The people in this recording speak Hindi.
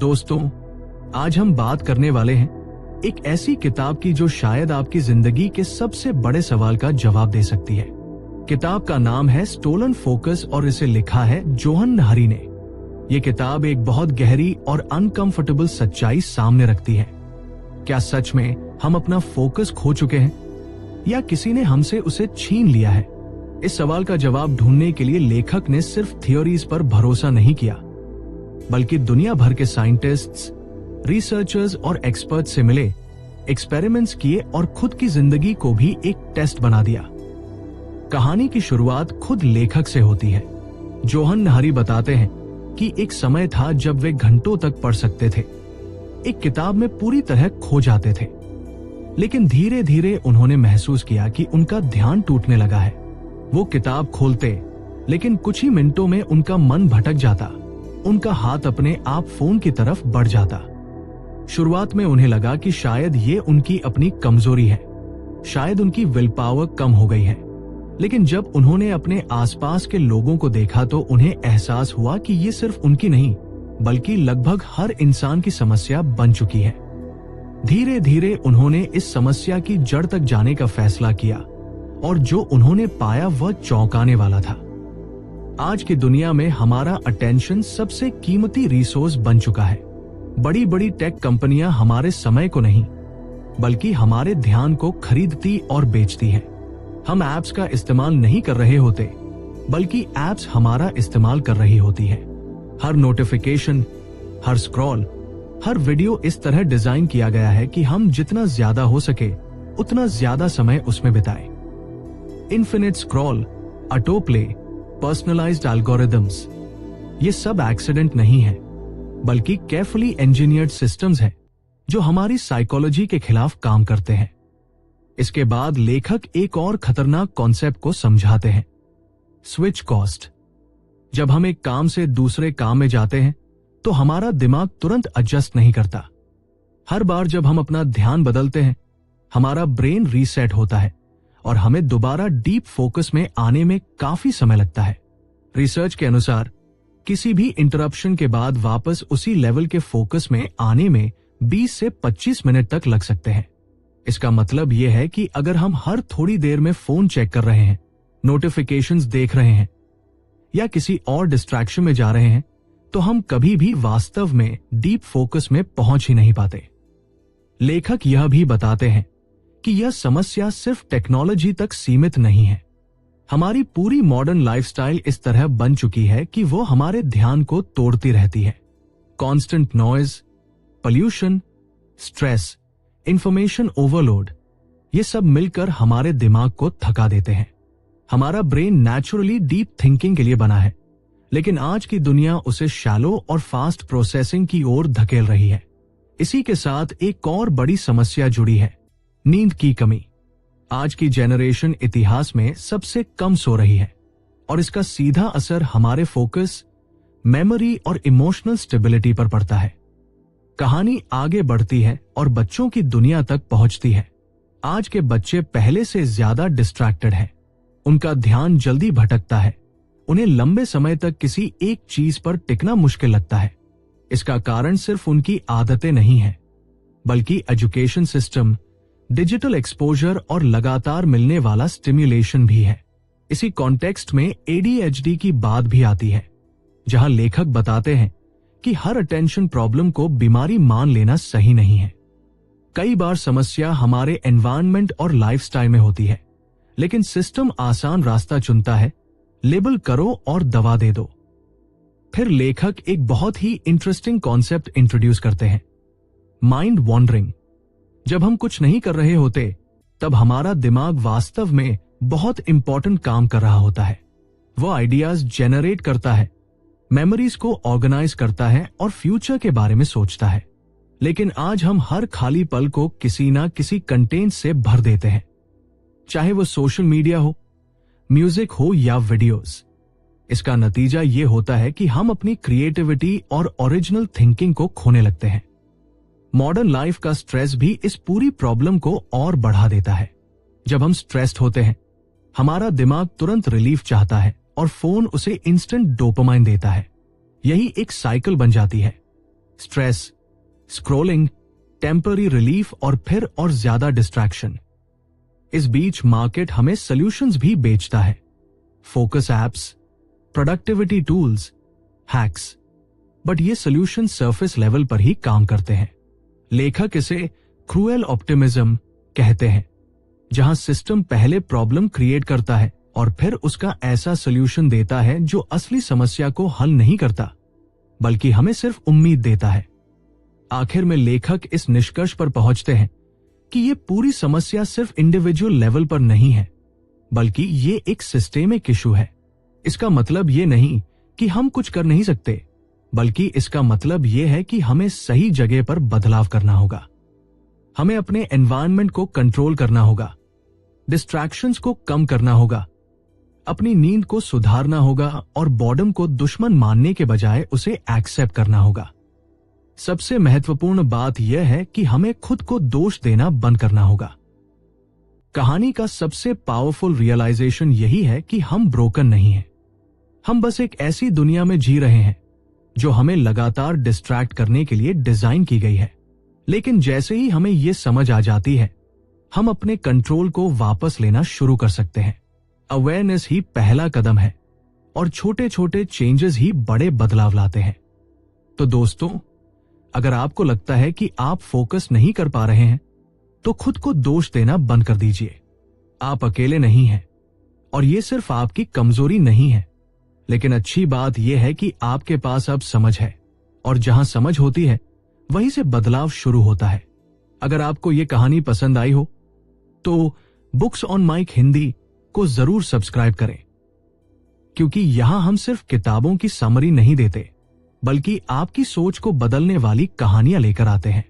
दोस्तों, आज हम बात करने वाले हैं एक ऐसी किताब की जो शायद आपकी जिंदगी के सबसे बड़े सवाल का जवाब दे सकती है। किताब का नाम है स्टोलन फोकस और इसे लिखा है जोहन नहरी ने। यह किताब एक बहुत गहरी और अनकंफर्टेबल सच्चाई सामने रखती है। क्या सच में हम अपना फोकस खो चुके हैं या किसी ने हमसे उसे छीन लिया है? इस सवाल का जवाब ढूंढने के लिए लेखक ने सिर्फ थियोरीज पर भरोसा नहीं किया, बल्कि दुनिया भर के साइंटिस्ट्स, रिसर्चर्स और एक्सपर्ट से मिले, एक्सपेरिमेंट्स किए और खुद की जिंदगी को भी एक टेस्ट बना दिया। कहानी की शुरुआत खुद लेखक से होती है। जोहन नहरी बताते हैं कि एक समय था जब वे घंटों तक पढ़ सकते थे, एक किताब में पूरी तरह खो जाते थे। लेकिन धीरे धीरे उन्होंने महसूस किया कि उनका ध्यान टूटने लगा है। वो किताब खोलते, लेकिन कुछ ही मिनटों में उनका मन भटक जाता, उनका हाथ अपने आप फोन की तरफ बढ़ जाता। शुरुआत में उन्हें लगा कि शायद ये उनकी अपनी कमजोरी है, शायद उनकी विल पावर कम हो गई है। लेकिन जब उन्होंने अपने आसपास के लोगों को देखा तो उन्हें एहसास हुआ कि ये सिर्फ उनकी नहीं, बल्कि लगभग हर इंसान की समस्या बन चुकी है। धीरे धीरे उन्होंने इस समस्या की जड़ तक जाने का फैसला किया और जो उन्होंने पाया वह चौंकाने वाला था। आज की दुनिया में हमारा अटेंशन सबसे कीमती रिसोर्स बन चुका है। बड़ी बड़ी टेक कंपनियां हमारे समय को नहीं, बल्कि हमारे ध्यान को खरीदती और बेचती हैं। हम ऐप्स का इस्तेमाल नहीं कर रहे होते, बल्कि ऐप्स हमारा इस्तेमाल कर रही होती है। हर नोटिफिकेशन, हर स्क्रॉल, हर वीडियो इस तरह डिजाइन किया गया है कि हम जितना ज्यादा हो सके उतना ज्यादा समय उसमें बिताएं। Infinite scroll, auto play, personalised algorithms, ये सब एक्सीडेंट नहीं है, बल्कि केयरफुली इंजीनियर्ड सिस्टम्स हैं जो हमारी साइकोलॉजी के खिलाफ काम करते हैं। इसके बाद लेखक एक और खतरनाक कॉन्सेप्ट को समझाते हैं, स्विच कॉस्ट। जब हम एक काम से दूसरे काम में जाते हैं तो हमारा दिमाग तुरंत एडजस्ट नहीं करता। हर बार जब हम अपना ध्यान बदलते हैं, हमारा ब्रेन रीसेट होता है और हमें दोबारा डीप फोकस में आने में काफी समय लगता है। रिसर्च के अनुसार किसी भी इंटरप्शन के बाद वापस उसी लेवल के फोकस में आने में 20 से 25 मिनट तक लग सकते हैं। इसका मतलब यह है कि अगर हम हर थोड़ी देर में फोन चेक कर रहे हैं, नोटिफिकेशंस देख रहे हैं या किसी और डिस्ट्रैक्शन में जा रहे हैं, तो हम कभी भी वास्तव में डीप फोकस में पहुंच ही नहीं पाते। लेखक यह भी बताते हैं कि यह समस्या सिर्फ टेक्नोलॉजी तक सीमित नहीं है। हमारी पूरी मॉडर्न लाइफस्टाइल इस तरह बन चुकी है कि वो हमारे ध्यान को तोड़ती रहती है। Constant noise, pollution, stress, information overload, ये सब मिलकर हमारे दिमाग को थका देते हैं। हमारा ब्रेन नेचुरली डीप थिंकिंग के लिए बना है, लेकिन आज की दुनिया उसे शैलो और फास्ट प्रोसेसिंग की ओर धकेल रही है। इसी के साथ एक और बड़ी समस्या जुड़ी है, नींद की कमी। आज की जेनरेशन इतिहास में सबसे कम सो रही है और इसका सीधा असर हमारे फोकस, मेमोरी और इमोशनल स्टेबिलिटी पर पड़ता है। कहानी आगे बढ़ती है और बच्चों की दुनिया तक पहुंचती है। आज के बच्चे पहले से ज्यादा डिस्ट्रैक्टेड हैं। उनका ध्यान जल्दी भटकता है। उन्हें लंबे समय तक किसी एक चीज पर टिकना मुश्किल लगता है। इसका कारण सिर्फ उनकी आदतें नहीं है, बल्कि एजुकेशन सिस्टम, डिजिटल एक्सपोजर और लगातार मिलने वाला स्टिम्युलेशन भी है। इसी कॉन्टेक्स्ट में ADHD की बात भी आती है, जहां लेखक बताते हैं कि हर अटेंशन प्रॉब्लम को बीमारी मान लेना सही नहीं है। कई बार समस्या हमारे एनवायरनमेंट और लाइफस्टाइल में होती है, लेकिन सिस्टम आसान रास्ता चुनता है, लेबल करो और दवा दे दो। फिर लेखक एक बहुत ही इंटरेस्टिंग कॉन्सेप्ट इंट्रोड्यूस करते हैं, माइंड वॉन्डरिंग। जब हम कुछ नहीं कर रहे होते, तब हमारा दिमाग वास्तव में बहुत इंपॉर्टेंट काम कर रहा होता है। वो आइडियाज जेनरेट करता है, मेमोरीज को ऑर्गेनाइज करता है और फ्यूचर के बारे में सोचता है। लेकिन आज हम हर खाली पल को किसी ना किसी कंटेंट से भर देते हैं, चाहे वो सोशल मीडिया हो, म्यूजिक हो या वीडियोस। इसका नतीजा ये होता है कि हम अपनी क्रिएटिविटी और ओरिजिनल थिंकिंग को खोने लगते हैं। मॉडर्न लाइफ का स्ट्रेस भी इस पूरी प्रॉब्लम को और बढ़ा देता है। जब हम स्ट्रेस्ड होते हैं, हमारा दिमाग तुरंत रिलीफ चाहता है और फोन उसे इंस्टेंट डोपामाइन देता है। यही एक साइकिल बन जाती है। स्ट्रेस, स्क्रोलिंग, टेम्पररी रिलीफ और फिर और ज्यादा डिस्ट्रैक्शन। इस बीच मार्केट हमें सॉल्यूशंस भी बेचता है, focus apps, productivity tools, hacks. But ये सॉल्यूशन सरफेस लेवल पर ही काम करते हैं। लेखक इसे क्रूएल ऑप्टिमिज्म कहते हैं, जहां सिस्टम पहले प्रॉब्लम क्रिएट करता है और फिर उसका ऐसा सॉल्यूशन देता है जो असली समस्या को हल नहीं करता, बल्कि हमें सिर्फ उम्मीद देता है। आखिर में लेखक इस निष्कर्ष पर पहुंचते हैं कि ये पूरी समस्या सिर्फ इंडिविजुअल लेवल पर नहीं है, बल्कि ये एक सिस्टेमिक इशू है। इसका मतलब ये नहीं कि हम कुछ कर नहीं सकते, बल्कि इसका मतलब यह है कि हमें सही जगह पर बदलाव करना होगा। हमें अपने एनवायरनमेंट को कंट्रोल करना होगा, डिस्ट्रैक्शंस को कम करना होगा, अपनी नींद को सुधारना होगा और बॉर्डम को दुश्मन मानने के बजाय उसे एक्सेप्ट करना होगा। सबसे महत्वपूर्ण बात यह है कि हमें खुद को दोष देना बंद करना होगा। कहानी का सबसे पावरफुल रियलाइजेशन यही है कि हम ब्रोकन नहीं हैं। हम बस एक ऐसी दुनिया में जी रहे हैं जो हमें लगातार डिस्ट्रैक्ट करने के लिए डिजाइन की गई है। लेकिन जैसे ही हमें यह समझ आ जाती है, हम अपने कंट्रोल को वापस लेना शुरू कर सकते हैं। अवेयरनेस ही पहला कदम है और छोटे छोटे चेंजेस ही बड़े बदलाव लाते हैं। तो दोस्तों, अगर आपको लगता है कि आप फोकस नहीं कर पा रहे हैं, तो खुद को दोष देना बंद कर दीजिए। आप अकेले नहीं हैं और यह सिर्फ आपकी कमजोरी नहीं है। लेकिन अच्छी बात यह है कि आपके पास अब समझ है, और जहां समझ होती है वहीं से बदलाव शुरू होता है। अगर आपको यह कहानी पसंद आई हो तो बुक्स ऑन माइक हिंदी को जरूर सब्सक्राइब करें, क्योंकि यहां हम सिर्फ किताबों की समरी नहीं देते, बल्कि आपकी सोच को बदलने वाली कहानियां लेकर आते हैं।